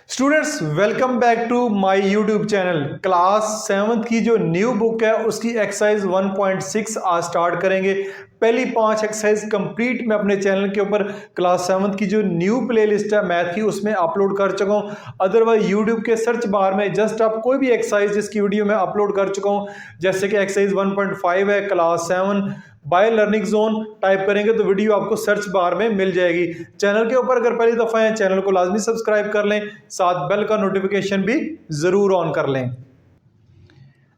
Students welcome back to my YouTube channel. Class 7th की जो new book है उसकी एक्सरसाइज 1.6 आज स्टार्ट करेंगे। पहली 5 एक्सरसाइज कंप्लीट मैं अपने चैनल के ऊपर क्लास 7th की जो न्यू प्लेलिस्ट है मैथ की उसमें अपलोड कर चुका हूँ। अदरवाइज यूट्यूब के सर्च बार में जस्ट आप कोई भी एक्सरसाइज जिसकी वीडियो मैं अपलोड कर चुका हूँ, जैसे कि एक्सरसाइज 1.5 है class 7 by learning zone type करेंगे तो वीडियो आपको सर्च बार में मिल जाएगी। चैनल के ऊपर अगर पहली दफा है चैनल को लाजमी सब्सक्राइब कर लें, साथ बेल का नोटिफिकेशन भी जरूर ऑन कर लें।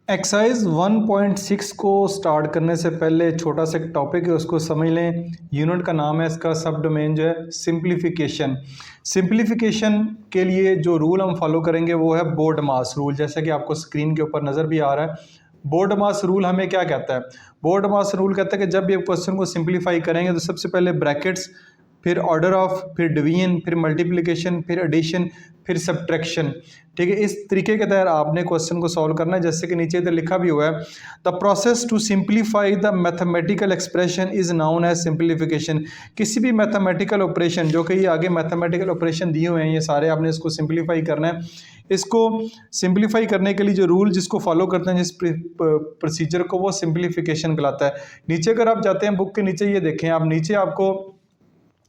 एक्सरसाइज 1.6 को स्टार्ट करने से पहले छोटा सा एक टॉपिक है उसको समझ लें। यूनिट का नाम है इसका, सब डोमेन जो है सिंप्लीफिकेशन। सिंप्लीफिकेशन के लिए जो रूल हम फॉलो करेंगे वो है बोर्ड मास रूल, जैसा कि आपको स्क्रीन के ऊपर नज़र भी आ रहा है। बोर्ड मास रूल हमें क्या कहता है? बोर्ड मास रूल कहता है कि जब भी आप क्वेश्चन को सिंप्लीफाई करेंगे तो सबसे पहले ब्रैकेट्स, फिर ऑर्डर ऑफ, फिर डिवीजन, फिर मल्टीप्लिकेशन, फिर एडिशन, फिर सब्ट्रैक्शन। ठीक है, इस तरीके के तहत आपने क्वेश्चन को सॉल्व करना है। जैसे कि नीचे इधर लिखा भी हुआ है, the process to simplify the mathematical expression is known as simplification. किसी भी मैथमेटिकल ऑपरेशन, जो कि ये आगे मैथमेटिकल ऑपरेशन दिए हुए हैं ये सारे, आपने इसको सिंप्लीफाई करना है। इसको सिंप्लीफाई करने के लिए जो रूल जिसको फॉलो करते हैं, जिस प्रोसीजर को, वो सिंप्लीफिकेशन कहलाता है। नीचे अगर आप जाते हैं बुक के नीचे, ये देखें आप, नीचे आपको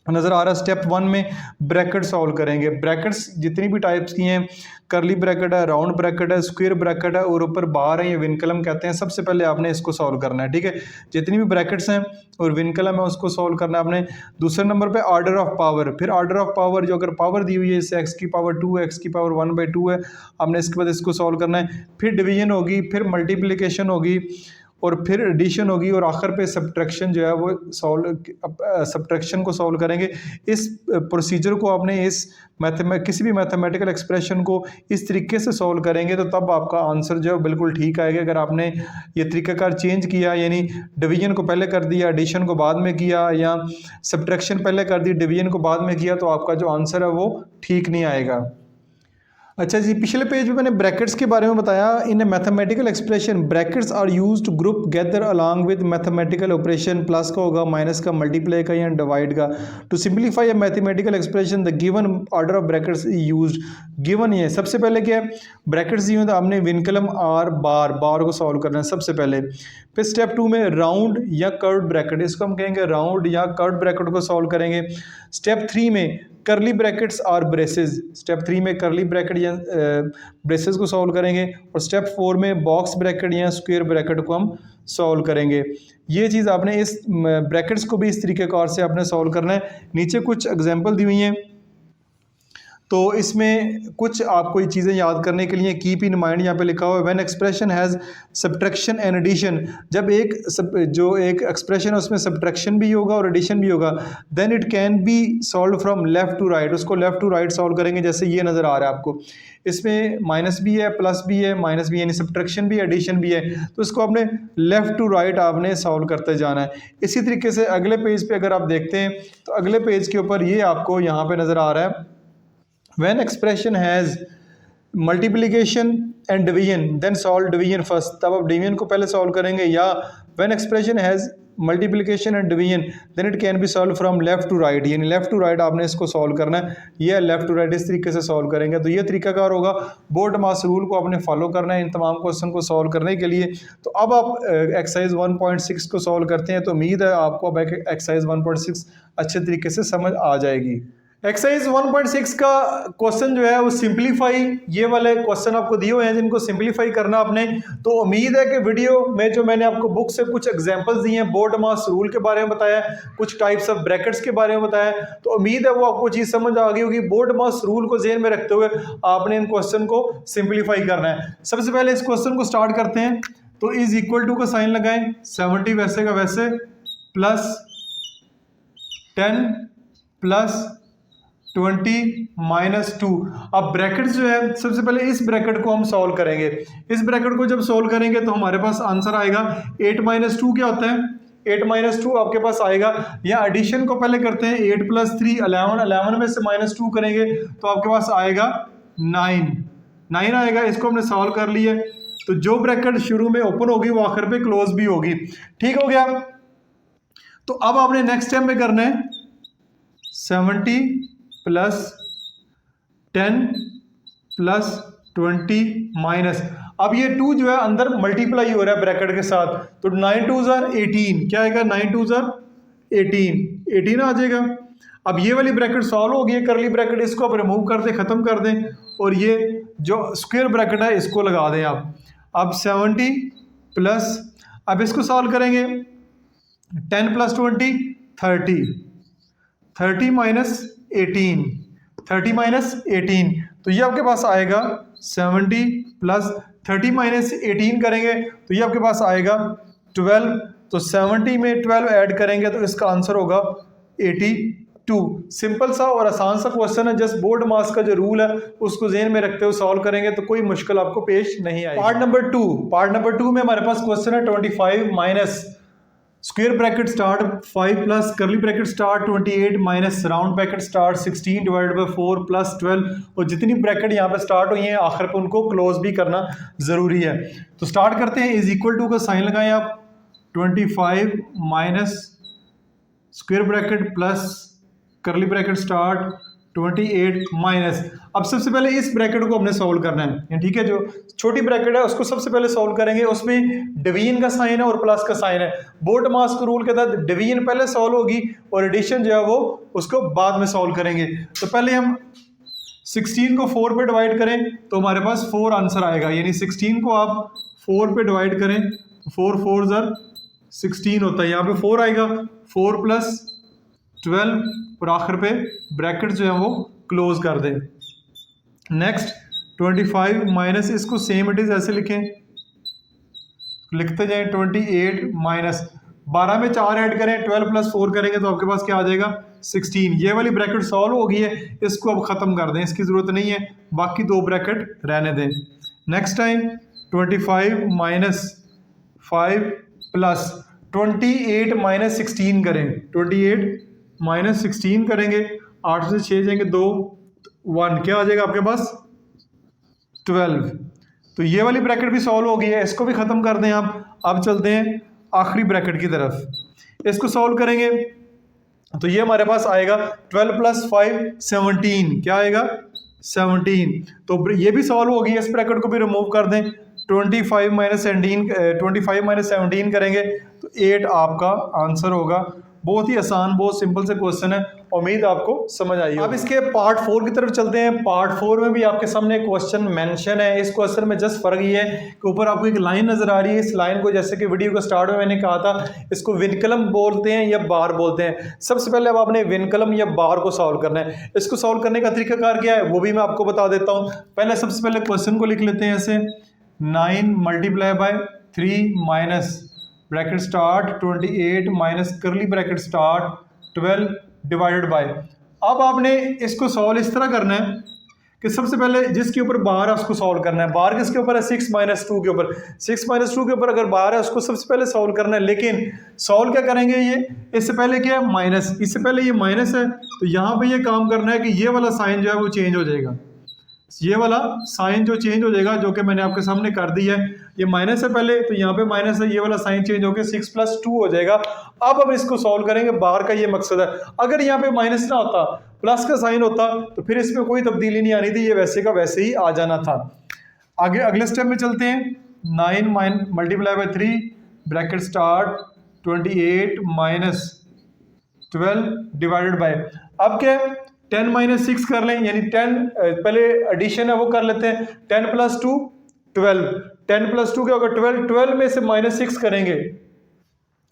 नज़र आ रहा है स्टेप 1 में ब्रैकेट सॉल्व करेंगे। ब्रैकेट्स जितनी भी टाइप्स की हैं, करली ब्रैकेट है, राउंड ब्रैकेट है, स्क्वायर ब्रैकेट है और ऊपर बार है, ये विनकलम कहते हैं। सबसे पहले आपने इसको सॉल्व करना है। ठीक है, जितनी भी ब्रैकेट्स हैं और विनकलम है उसको सॉल्व करना है आपने। दूसरे नंबर पे ऑर्डर ऑफ पावर, फिर ऑर्डर ऑफ पावर जो अगर पावर दी हुई है जैसे एक्स की पावर 2 है, एक्स की पावर 1/2 है, आपने इसके बाद इसको सॉल्व करना है। फिर डिवीजन होगी, फिर मल्टीप्लिकेशन होगी और फिर एडिशन होगी और आखिर पे सब्ट्रैक्शन जो है वो सब्ट्रैक्शन को सॉल्व करेंगे। इस प्रोसीजर को आपने इस किसी भी मैथमेटिकल एक्सप्रेशन को इस तरीके से सॉल्व करेंगे तो तब आपका आंसर जो है बिल्कुल ठीक आएगा। अगर आपने ये तरीकाकार चेंज किया, यानी डिवीजन को पहले कर दिया, एडिशन को बाद में किया, या सब्ट्रैक्शन पहले कर दी, डिवीजन को बाद में किया, तो आपका जो आंसर है वो ठीक नहीं आएगा। अच्छा जी, पिछले पेज में मैंने ब्रैकेट्स के बारे में बताया। In a mathematical expression brackets are used to group gather along with mathematical operation. Plus का होगा, माइनस का, मल्टीप्लाई का या डिवाइड का। To simplify a mathematical expression the given order of brackets is used. Given ये सबसे पहले क्या है, ब्रैकेट्स दिए तो आपने विनकलम आर बार को सॉल्व करना है सबसे पहले। फिर स्टेप 2 में राउंड या कर्व्ड ब्रैकेट, इसको हम कहेंगे राउंड या कर्व्ड ब्रैकेट को सॉल्व करेंगे। स्टेप 3 में करली ब्रैकेट्स और ब्रेसेस, स्टेप 3 में करली ब्रैकेट या ब्रेसेस को सॉल्व करेंगे। और स्टेप 4 में बॉक्स ब्रैकेट या स्क्वायर ब्रैकेट को हम सॉल्व करेंगे। ये चीज़ आपने इस ब्रैकेट्स को भी इस तरीके कार से आपने सॉल्व करना है। नीचे कुछ एग्जांपल दी हुई हैं तो इसमें कुछ आपको ये चीज़ें याद करने के लिए कीप इन माइंड यहाँ पे लिखा हुआ है, when expression has subtraction and addition. जब जो एक एक्सप्रेशन है उसमें सब्ट्रैक्शन भी होगा और एडिशन भी होगा, then it can be solve from left to right. उसको लेफ्ट टू राइट सॉल्व करेंगे, जैसे ये नज़र आ रहा है आपको। इसमें माइनस भी है, प्लस भी है, माइनस भी है, यानी सब्ट्रैक्शन भी, एडिशन भी है। तो इसको आपने लेफ्ट टू राइट आपने सॉल्व करते जाना है। इसी तरीके से अगले पेज पे अगर आप देखते हैं तो अगले पेज के ऊपर ये आपको यहाँ पे नज़र आ रहा है, when expression has multiplication and division then solve division first। तब आप डिवीजन को पहले सॉल्व करेंगे। या when expression has multiplication and division then it can be solved from left to right, यानी लेफ्ट टू राइट आपने इसको सॉल्व करना है। यह लेफ्ट टू राइट इस तरीके से सॉल्व करेंगे तो ये तरीकाकार होगा। बोर्ड मास रूल को आपने फॉलो करना है इन तमाम क्वेश्चन को सॉल्व करने के लिए। तो अब आप एक्सरसाइज 1.6 को सॉल्व करते हैं तो उम्मीद है आपको अब एक्सरसाइज 1.6 अच्छे तरीके से समझ आ जाएगी। एक्सरसाइज 1.6 का क्वेश्चन जो है वो सिंप्लीफाई, ये वाले क्वेश्चन आपको दिए हुए हैं जिनको सिंप्लीफाई करना आपने। तो उम्मीद है कि वीडियो में जो मैंने आपको बुक से कुछ एग्जांपल्स दिए हैं, बोर्ड मास रूल के बारे में बताया, कुछ टाइप्स ऑफ ब्रैकेट्स के बारे में बताया, तो उम्मीद है वो आपको चीज़ समझ आ गई होगी। बोर्ड मास रूल को ज़हन में रखते हुए आपने इन क्वेश्चन को सिंप्लीफाई करना है। सबसे पहले इस क्वेश्चन को स्टार्ट करते हैं तो इज इक्वल टू का साइन लगाएं, 70 वैसे का वैसे प्लस 10 प्लस 20 माइनस 2। अब ब्रैकेट जो है सबसे पहले इस ब्रैकेट को हम सॉल्व करेंगे। इस ब्रैकेट को जब सॉल्व करेंगे तो हमारे पास आंसर आएगा 8 माइनस 2 क्या होता है, 8 माइनस 2 आपके पास आएगा। या एडिशन को पहले करते हैं, 8 प्लस 3 11, 11 में से माइनस 2 करेंगे तो आपके पास आएगा 9 आएगा। इसको हमने सॉल्व कर लिया। तो जो ब्रैकेट शुरू में ओपन होगी वो आखिर पे क्लोज भी होगी। ठीक हो गया। तो अब आपने नेक्स्ट स्टेप में करना है 70 प्लस 10 प्लस 20 माइनस, अब ये 2 जो है अंदर मल्टीप्लाई हो रहा है ब्रैकेट के साथ, तो 9 2 ज़ार 18, क्या आएगा 9 2 ज़ार 18 आ जाएगा। अब ये वाली ब्रैकेट सॉल्व हो गई है, करली ब्रैकेट, इसको आप रिमूव कर दें, ख़त्म कर दें, और ये जो स्क्वायर ब्रैकेट है इसको लगा दें आप। अब 70 प्लस, अब इसको सॉल्व करेंगे, 10 प्लस 20 30, 30 माइनस 18, 30 माइनस 18, तो ये आपके पास आएगा 70 प्लस 30 माइनस 18 करेंगे तो ये आपके पास आएगा 12, तो 70 में 12 ऐड करेंगे तो इसका आंसर होगा 82। सिंपल सा और आसान सा क्वेश्चन है, जस्ट बोर्ड मास का जो रूल है उसको ज़हन में रखते हुए सॉल्व करेंगे तो कोई मुश्किल आपको पेश नहीं आएगी। पार्ट नंबर टू में हमारे पास क्वेश्चन है 25 minus square bracket start 5 plus curly bracket start 28 minus round bracket start 16 divided by 4 plus 12, और जितनी ब्रैकेट यहाँ पे स्टार्ट हुई हैं आखिर पे उनको क्लोज भी करना ज़रूरी है। तो स्टार्ट करते हैं, इज इक्वल टू का साइन लगाएं आप, 25 minus square bracket plus curly bracket start 28 minus, अब सबसे पहले इस ब्रैकेट को हमने सॉल्व करना है, ठीक है, जो छोटी ब्रैकेट है उसको सबसे पहले सॉल्व करेंगे, उसमें डिवीजन का साइन है और प्लस का साइन है। बोर्ड मास के रूल के तहत डिवीजन पहले सॉल्व होगी और एडिशन जो है वो उसको बाद में सॉल्व करेंगे। तो पहले हम 16 को 4 पे डिवाइड करें तो हमारे पास 4 आंसर आएगा, यानी 16 को आप 4 पे डिवाइड करें, 4 4 ज़र 16 होता है, यहाँ पे 4 आएगा, 4 प्लस 12 और आखिर पे ब्रैकेट जो है वो क्लोज कर दें। नेक्स्ट 25 माइनस, इसको सेम इट इज ऐसे लिखें, लिखते जाएं, 28 माइनस 12 में 4 ऐड करें, 12 प्लस 4 करेंगे तो आपके पास क्या आ जाएगा 16। ये वाली ब्रैकेट सॉल्व हो गई है, इसको अब ख़त्म कर दें, इसकी ज़रूरत नहीं है, बाकी 2 ब्रैकेट रहने दें। Next time 25 minus 5 plus 28 minus 16 करें, 28 माइनस 16 करेंगे, 8 से 6 जाएंगे 2 1, क्या आ जाएगा आपके पास 12। तो ये वाली ब्रैकेट भी सॉल्व हो गई है, इसको भी ख़त्म कर दें आप। अब चलते हैं आखिरी ब्रैकेट की तरफ, इसको सॉल्व करेंगे तो ये हमारे पास आएगा 12 प्लस 5 17, क्या आएगा 17, तो ये भी सॉल्व हो गई है, इस ब्रैकेट को भी रिमूव कर दें, 25 माइनस 17 करेंगे तो 8 आपका आंसर होगा। बहुत ही आसान, बहुत सिंपल से क्वेश्चन है, उम्मीद आपको समझ आई। अब इसके पार्ट 4 की तरफ चलते हैं। पार्ट 4 में भी आपके सामने क्वेश्चन मेंशन है, इस क्वेश्चन में जस्ट फर्क ये है कि ऊपर आपको एक लाइन नजर आ रही है, इस लाइन को जैसे कि वीडियो के स्टार्ट में मैंने कहा था, इसको विनकलम बोलते हैं या बार बोलते हैं। सबसे पहले अब आपने विनकलम या बार को सॉल्व करना है। इसको सॉल्व करने का तरीकाकार क्या है वो भी मैं आपको बता देता हूँ। पहले सबसे पहले क्वेश्चन को लिख लेते हैं ऐसे, 9 multiply by 3 minus bracket start 28 minus करली ब्रैकेट स्टार्ट 12 डिवाइडेड बाय। अब आपने इसको सॉल्व इस तरह करना है कि सबसे पहले जिसके ऊपर बार है उसको सॉल्व करना है। बार किसके ऊपर है 6 माइनस 2 के ऊपर, 6 माइनस 2 के ऊपर अगर बार है उसको सबसे पहले सॉल्व करना है। लेकिन सॉल्व क्या करेंगे, ये इससे पहले क्या है माइनस, इससे पहले ये माइनस है तो यहाँ पे ये काम करना है कि ये वाला साइन जो है वो चेंज हो जाएगा, ये वाला साइन जो चेंज हो जाएगा, जो कि मैंने आपके सामने कर दिया है। ये माइनस है पहले तो यहाँ पे माइनस है, ये वाला साइन चेंज होकर 6 प्लस 2 हो जाएगा। अब हम इसको सॉल्व करेंगे, बार का ये मकसद है। अगर यहाँ पे माइनस ना होता, प्लस का साइन होता तो फिर इसमें कोई तब्दीली नहीं आनी थी, ये वैसे का वैसे ही आ जाना था। आगे अगले स्टेप में चलते हैं। 9 multiply by 3 bracket start 28 minus 12 divided by, अब क्या है 10 माइनस 6 कर लें, यानी 10 पहले एडिशन है वो कर लेते हैं। 10 प्लस 2 12, 10 प्लस 2 क्या होगा 12, 12 में से माइनस 6 करेंगे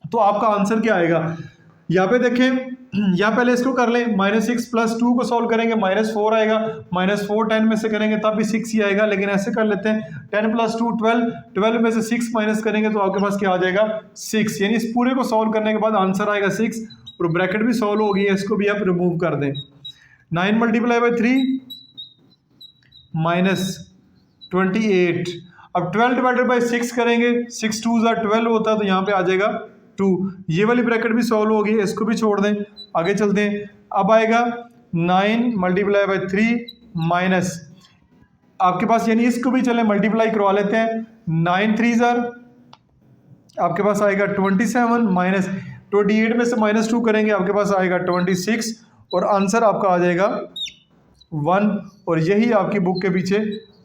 तो आपका आंसर क्या आएगा। यहाँ पे देखें, यहाँ पहले इसको कर लें, -6 प्लस 2 को सॉल्व करेंगे -4 आएगा, -4 10 में से करेंगे तब भी 6 ही आएगा, लेकिन ऐसे कर लेते हैं 10 प्लस 2 12, 12 में से 6 माइनस करेंगे तो आपके पास क्या आ जाएगा 6, यानी इस पूरे को सॉल्व करने के बाद आंसर आएगा 6। और ब्रैकेट भी सॉल्व हो गई है, इसको भी आप रिमूव कर दें। 9 मल्टीप्लाई बाय 3 माइनस 28, अब 12 डिवाइडेड बाय 6 करेंगे, 6 2 12 होता है तो यहाँ पे आ जाएगा 2। ये वाली ब्रैकेट भी सॉल्व हो गई, इसको भी छोड़ दें, आगे चलते हैं। अब आएगा 9 मल्टीप्लाई बाय 3 माइनस, आपके पास यानी इसको भी चले मल्टीप्लाई करवा लेते हैं, 9 3 आपके पास आएगा 27 माइनस 28 में से -2 करेंगे आपके पास आएगा 26 और आंसर आपका आ जाएगा 1 और यही आपकी बुक के पीछे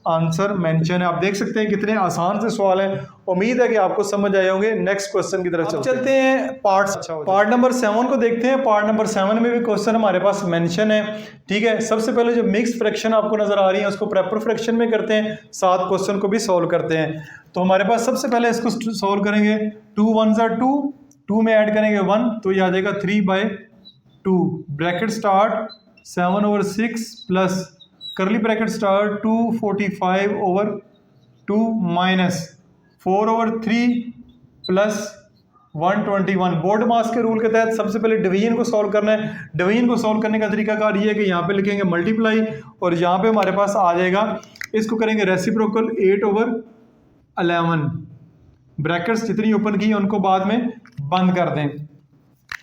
आंसर मेंशन है। आप देख सकते हैं कितने आसान से सवाल हैं। उम्मीद है कि आपको समझ आए होंगे। नेक्स्ट क्वेश्चन की तरफ चलते हैं। पार्ट नंबर 7 को देखते हैं। पार्ट नंबर 7 में भी क्वेश्चन हमारे पास मेंशन है। ठीक है, सबसे पहले जो मिक्स फ्रैक्शन आपको नजर आ रही है उसको प्रॉपर फ्रैक्शन में करते हैं, साथ क्वेश्चन को भी सॉल्व करते हैं। तो हमारे पास सबसे पहले इसको सॉल्व करेंगे। 2 1 ज़ा 2, 2 में ऐड करेंगे 1 तो ये आ जाएगा 3/2। Bracket start 7/6 plus curly bracket start 245/2 minus 4/3 plus 121। BODMAS के रूल के तहत सबसे पहले डिवीजन को सॉल्व करना है। डिवीजन को सॉल्व करने का तरीकाकार ये है कि यहाँ पे लिखेंगे मल्टीप्लाई और यहाँ पे हमारे पास आ जाएगा, इसको करेंगे रेसिप्रोकल 8/11। ब्रैकेट्स जितनी ओपन की उनको बाद में बंद कर दें।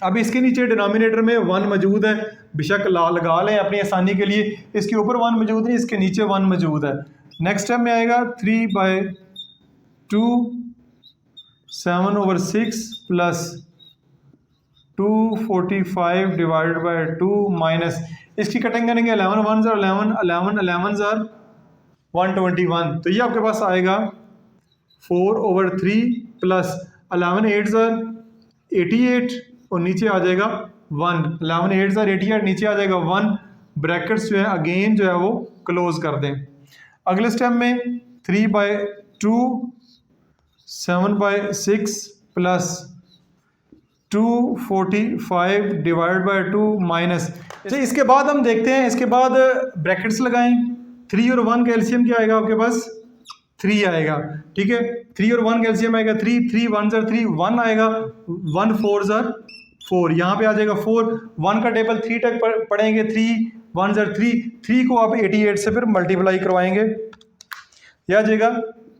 अब इसके नीचे डिनोमिनेटर में 1 मौजूद है, बेशक लगा लें अपनी आसानी के लिए। इसके ऊपर 1 मौजूद नहीं, इसके नीचे 1 मौजूद है। नेक्स्ट स्टेप में आएगा 3/2 7/6 प्लस 245/2 माइनस इसकी कटिंग करेंगे 11 1 ज़ार 11 11 11 ज़ार 121। तो ये आपके पास आएगा 4/3 प्लस 11 8 ज़ार 88 और नीचे आ जाएगा 1। 11 8 ज़ार 88 नीचे आ जाएगा 1। ब्रैकेट्स जो है अगेन जो है वो क्लोज कर दें। अगले स्टेप में 3/2 7/6 प्लस 245/2 माइनस। तो इसके बाद हम देखते हैं, इसके बाद ब्रैकेट्स लगाएं। 3 और 1 का एलसीएम क्या आएगा आपके पास? 3 आएगा। ठीक है, 3 और 1 का एलसीएम आएगा 3 3 1 ज़ार 3 1 आएगा 1 4 ज़ार 4। यहाँ पे आ जाएगा 4। 1 का टेबल 3 तक पढ़ेंगे। 3 1 ज़ार 3 3 को आप 88 से फिर मल्टीप्लाई करवाएंगे, यह आ जाएगा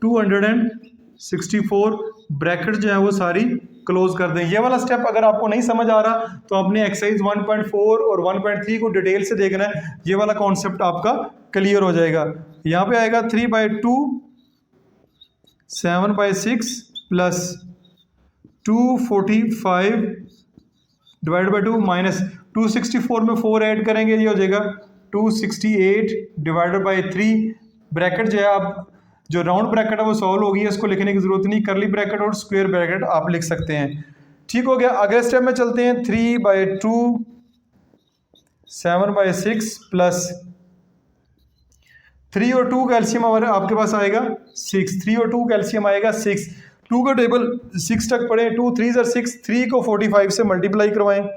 264। ब्रैकेट जो है वो सारी क्लोज कर दें। ये वाला स्टेप अगर आपको नहीं समझ आ रहा तो आपने एक्सरसाइज 1.4 और 1.3 को डिटेल से देखना है, ये वाला कॉन्सेप्ट आपका क्लियर हो जाएगा। यहाँ पे आएगा 3/2 7/6 प्लस 245/2 माइनस 264 में 4 ऐड करेंगे, ये हो जाएगा 268/3। ब्रैकेट जो है आप जो राउंड ब्रैकेट है वो सॉल्व होगी, इसको लिखने की जरूरत नहीं, करली ब्रैकेट और स्क्वायर ब्रैकेट आप लिख सकते हैं। ठीक हो गया। अगले स्टेप में चलते हैं। 3/2 7/6 प्लस 3 और 2 का एलसीएम आपके पास आएगा 6। 3 और 2 का एलसीएम आएगा 6। 2 का टेबल 6 तक पढ़े। 2 3 ज़ार 6 3 को 45 से मल्टीप्लाई करवाएं,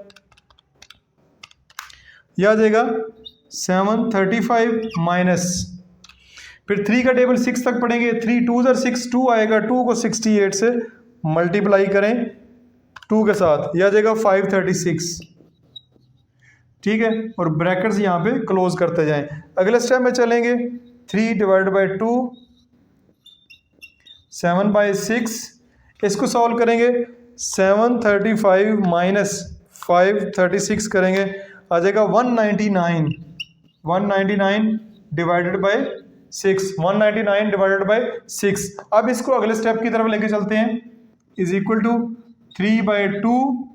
यह आ जाएगा 735 माइनस फिर 3 का टेबल 6 तक पढ़ेंगे। 3 2 ज़ार 6 2 आएगा, 2 को 68 से मल्टीप्लाई करें 2 के साथ, यह आ जाएगा 536। ठीक है, और ब्रैकेट्स यहाँ पे क्लोज करते जाएं। अगले स्टेप में चलेंगे। 3/2 7/6 इसको सॉल्व करेंगे। 735 माइनस 536 करेंगे, आ जाएगा 199। 199 डिवाइडेड बाय 6। 199 divided by 6। अब इसको अगले स्टेप की तरफ लेके चलते हैं। Is equal to 3/2।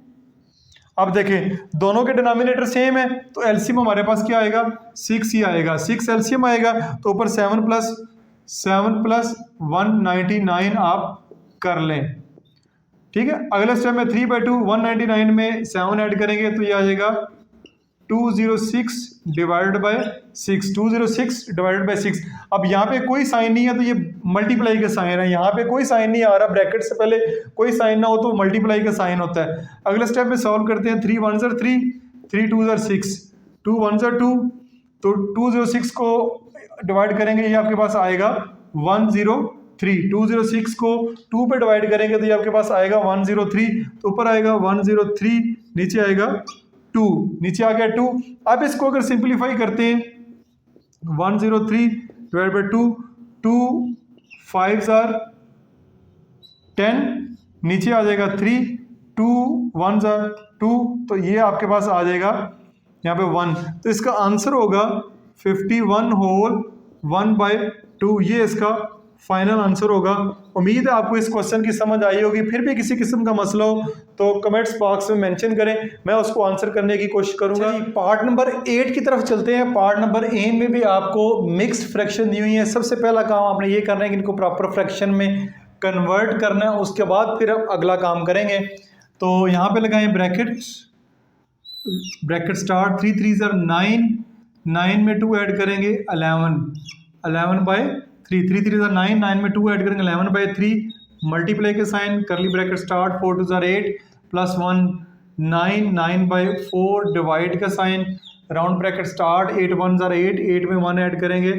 अब देखें दोनों के डिनोमिनेटर सेम है तो एलसीएम हमारे पास क्या आएगा? 6 ही आएगा। 6 एलसीएम आएगा तो ऊपर 7 प्लस 199 आप कर लें। ठीक है, अगले स्टेप में 3/2 199 में 7 ऐड करेंगे तो ये आ जाएगा 206 डिवाइडेड बाय 6। 206 divided by 6। अब यहाँ पे कोई साइन नहीं है तो ये मल्टीप्लाई का साइन है। यहाँ पे कोई साइन नहीं आ रहा, ब्रैकेट से पहले कोई साइन ना हो तो मल्टीप्लाई का साइन होता है। अगले स्टेप में सॉल्व करते हैं। 3 1 ज़ार 3 3 2 ज़ार 6 2 1 ज़ार 2 तो 206 को डिवाइड करेंगे, ये आपके पास आएगा 103। 206 को 2 पे डिवाइड करेंगे तो ये आपके पास आएगा 103। तो ऊपर आएगा 103, नीचे आएगा 2, नीचे आ गया 2। अब इसको अगर सिंप्लीफाई करते हैं 103 डिवाइड बाई 2, 2 5 ज़ार 10, नीचे आ जाएगा 3, 2 1 ज़ार 2, तो ये आपके पास आ जाएगा यहाँ पे 1। तो इसका आंसर होगा 51 होल 1/2। ये इसका फाइनल आंसर होगा। उम्मीद है आपको इस क्वेश्चन की समझ आई होगी। फिर भी किसी किस्म का मसला हो तो कमेंट्स बॉक्स में मेंशन करें, मैं उसको आंसर करने की कोशिश करूंगा। पार्ट नंबर 8 की तरफ चलते हैं। पार्ट नंबर 8 में भी आपको मिक्स्ड फ्रैक्शन दी हुई है। सबसे पहला काम आपने ये करना है कि इनको प्रॉपर फ्रैक्शन में कन्वर्ट करना है, उसके बाद फिर हम अगला काम करेंगे। तो यहाँ पे लगाएं ब्रैकेट, ब्रैकेट स्टार्ट, 3 3 ज़र 9, 9 में 2 ऐड करेंगे 11, 11/3, 3 3 ज़र 9, 9 में 2 ऐड करेंगे 11/3, मल्टीप्लाई के साइन, करली ब्रैकेट स्टार्ट, 4 2 ज़र 8 प्लस 1 9, 9/4 डिवाइड का साइन, राउंड ब्रैकेट स्टार्ट, 8 1 ज़र 8, 8 में 1 ऐड करेंगे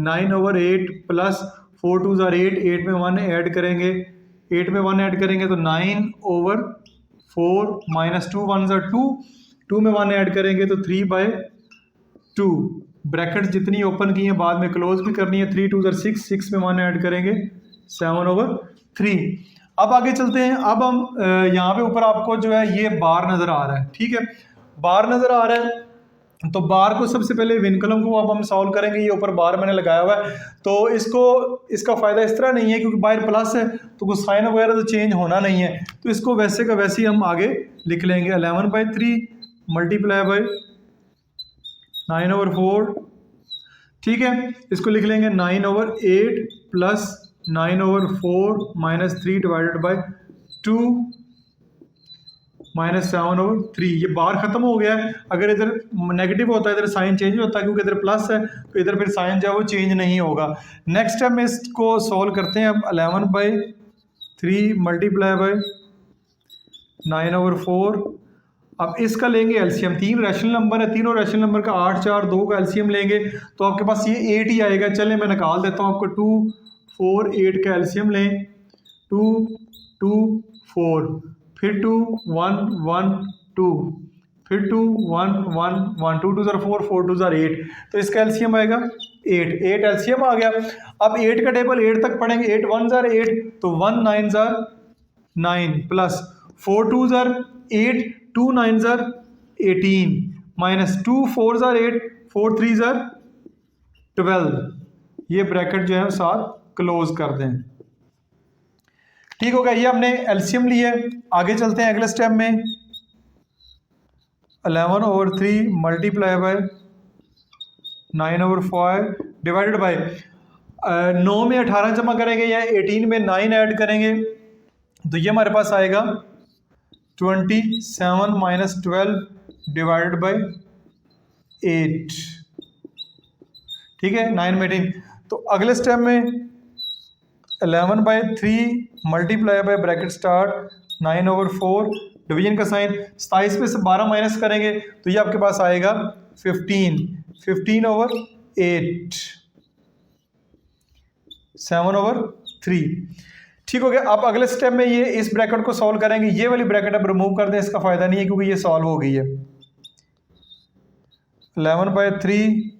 9/8 प्लस 4 2 ज़र 8, 8 में 1 ऐड करेंगे, 8 में 1 ऐड करेंगे तो 9/4 माइनस 2 1 ज़र 2, 2 में 1 ऐड करेंगे तो 3/2। ब्रैकेट जितनी ओपन की हैं बाद में क्लोज भी करनी है। 3 2 ज़र 6, 6 में 1 ऐड करेंगे 7/3। अब आगे चलते हैं। अब हम यहाँ पे ऊपर आपको जो है ये बार नज़र आ रहा है, ठीक है, बार नज़र आ रहा है। तो बार को सबसे पहले विनकलम को अब हम सॉल्व करेंगे। ये ऊपर बार मैंने लगाया हुआ है, तो इसका फ़ायदा इस तरह नहीं है क्योंकि बाहर प्लस है तो कुछ साइन वगैरह तो चेंज होना नहीं है, तो इसको वैसे का वैसे ही हम आगे लिख लेंगे। 11/3 मल्टीप्लाई बाई 9/4, ठीक है, इसको लिख लेंगे 9/8 plus 9/4 minus 3 divided by 2 minus 7/3। ये बार खत्म हो गया है। अगर इधर नेगेटिव होता है इधर साइन चेंज होता है, क्योंकि इधर प्लस है तो इधर फिर साइन जो है वो चेंज नहीं होगा। नेक्स्ट टाइम इसको सॉल्व करते हैं। अब 11/3 मल्टीप्लाई बाई 9/4। अब इसका लेंगे एलसीएम, 3 रैशनल नंबर है, तीनों रैशनल नंबर का 8 4 2 का एलसीएम लेंगे तो आपके पास ये 8 ही आएगा। चले मैं निकाल देता हूँ आपको, 2 4 8 का एलसीएम लें, 2 2 4, फिर 2 1 1 2, फिर 2 1 1 1, 2 2 ज़र 4, 4 2 ज़र 8, तो इसका एलसीएम आएगा 8, 8 एलसीएम आ गया। अब 8 का टेबल 8 तक पढ़ेंगे, 8 1 ज़र 8 तो 1 9 ज़र 9 प्लस 4 2 ज़र 8, 2 9 ज़र 18 माइनस 2 4 ज़र 8, 4 3 ज़र 12। ये ब्रैकेट जो है साथ क्लोज कर दें, ठीक हो गया। ये हमने एलसीएम लिया है। आगे चलते हैं अगले स्टेप में। 11/3 मल्टीप्लाई बाय 9/5 डिवाइडेड बाय 9 में 18 जमा करेंगे या 18 में 9 ऐड करेंगे तो ये हमारे पास आएगा 27 माइनस 12 डिवाइडेड बाई 8, ठीक है, 9 में 18। तो अगले स्टेप में 11/3 multiply bye bracket start 9/4 division का साइन, 27 में से 12 माइनस करेंगे तो ये आपके पास आएगा 15, 15/8, 7/3, ठीक हो गया। अब अगले स्टेप में ये इस ब्रैकेट को सॉल्व करेंगे। ये वाली ब्रैकेट अब रिमूव कर दें, इसका फायदा नहीं है क्योंकि ये सॉल्व हो गई है। 11/3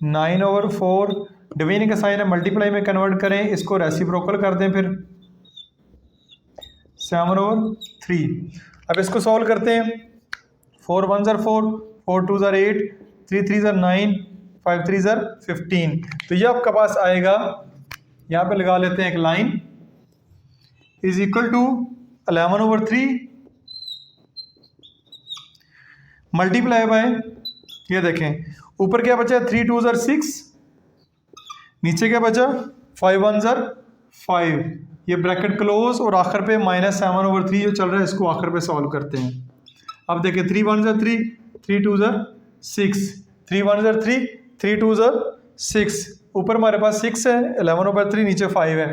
9/4 डिवीजन का साइन है, मल्टीप्लाई में कन्वर्ट करें, इसको रेसिप्रोकल कर दें, फिर 7/3। अब इसको सॉल्व करते हैं। 4 1 ज़र 4, 4 2 ज़र 8, 3 3 ज़र 9, 5 3 ज़र 15। तो ये आपके पास आएगा, यहाँ पे लगा लेते हैं एक line, is equal to 11/3 multiply by, ये देखें ऊपर क्या बचा, 3 2 ज़र 6, नीचे क्या बचा 5 1 ज़र 5। ये ब्रैकेट क्लोज और आखिर पे माइनस 7/3 जो चल रहा है इसको आखिर पे सॉल्व करते हैं। अब देखें 3 1 ज़र 3, 3 2 ज़र 6, 3 1 ज़र 3, 3 2 ज़र 6, ऊपर हमारे पास 6 है, 11/3 नीचे 5 है,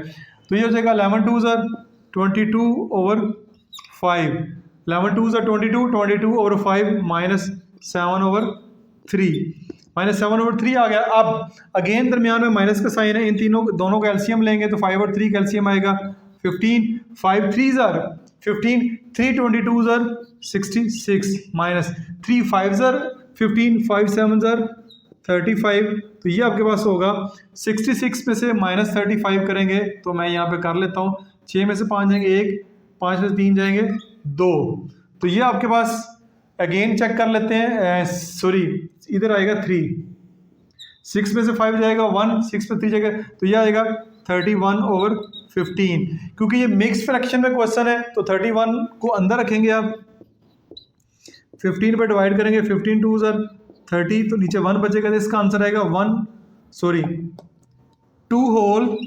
तो ये हो जाएगा 11 2 ज़र 22/5, 11 2 ज़र 22/5 माइनस 7/3, माइनस 7/3 आ गया। अब अगेन दरमियान में माइनस का साइन है, इन तीनों दोनों का एलसीएम लेंगे तो 5 और 3 का एलसीएम आएगा 15, 5 3 ज़र 15, 3 22 ज़र 66 माइनस 3 5 ज़र 15, 5 7 ज़र 35। तो ये आपके पास होगा 66 में से माइनस 35 करेंगे तो मैं यहाँ पे कर लेता हूँ, 6 में से 5 जाएंगे 1, 5 में से 3 जाएंगे 2, तो ये आपके पास अगेन चेक कर लेते हैं, सॉरी इधर आएगा 3, 6 में से 5 जाएगा 1, 6 में 3 जाएगा, तो यह आएगा 31/15। क्योंकि ये मिक्स फ्रैक्शन में क्वेश्चन है तो 31 को अंदर रखेंगे आप, 15 पे डिवाइड करेंगे, 15 2 30, तो नीचे 1 बचेगा, तो इसका आंसर आएगा 2 होल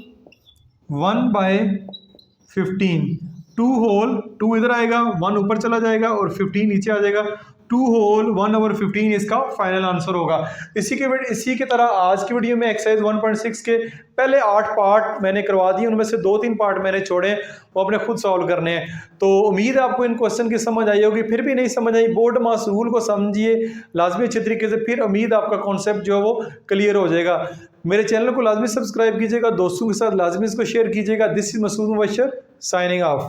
1/15। 2 इधर आएगा, 1 ऊपर चला जाएगा और 15 नीचे आ जाएगा। 2 होल 1/15 इसका फाइनल आंसर होगा। इसी के तरह आज की वीडियो में एक्सरसाइज 1.6 के पहले 8 पार्ट मैंने करवा दिए, उनमें से 2-3 पार्ट मैंने छोड़े, वो अपने खुद सॉल्व करने हैं। तो उम्मीद है आपको इन क्वेश्चन की समझ आई होगी। फिर भी नहीं समझ आई, बोर्ड मास रूल को समझिए लाजमी अच्छे तरीके से, फिर उम्मीद आपका कॉन्सेप्ट जो है वो क्लियर हो जाएगा। मेरे चैनल को लाजमी सब्सक्राइब कीजिएगा, दोस्तों के साथ लाजमी इसको शेयर कीजिएगा। This is Masood Mubashar signing of.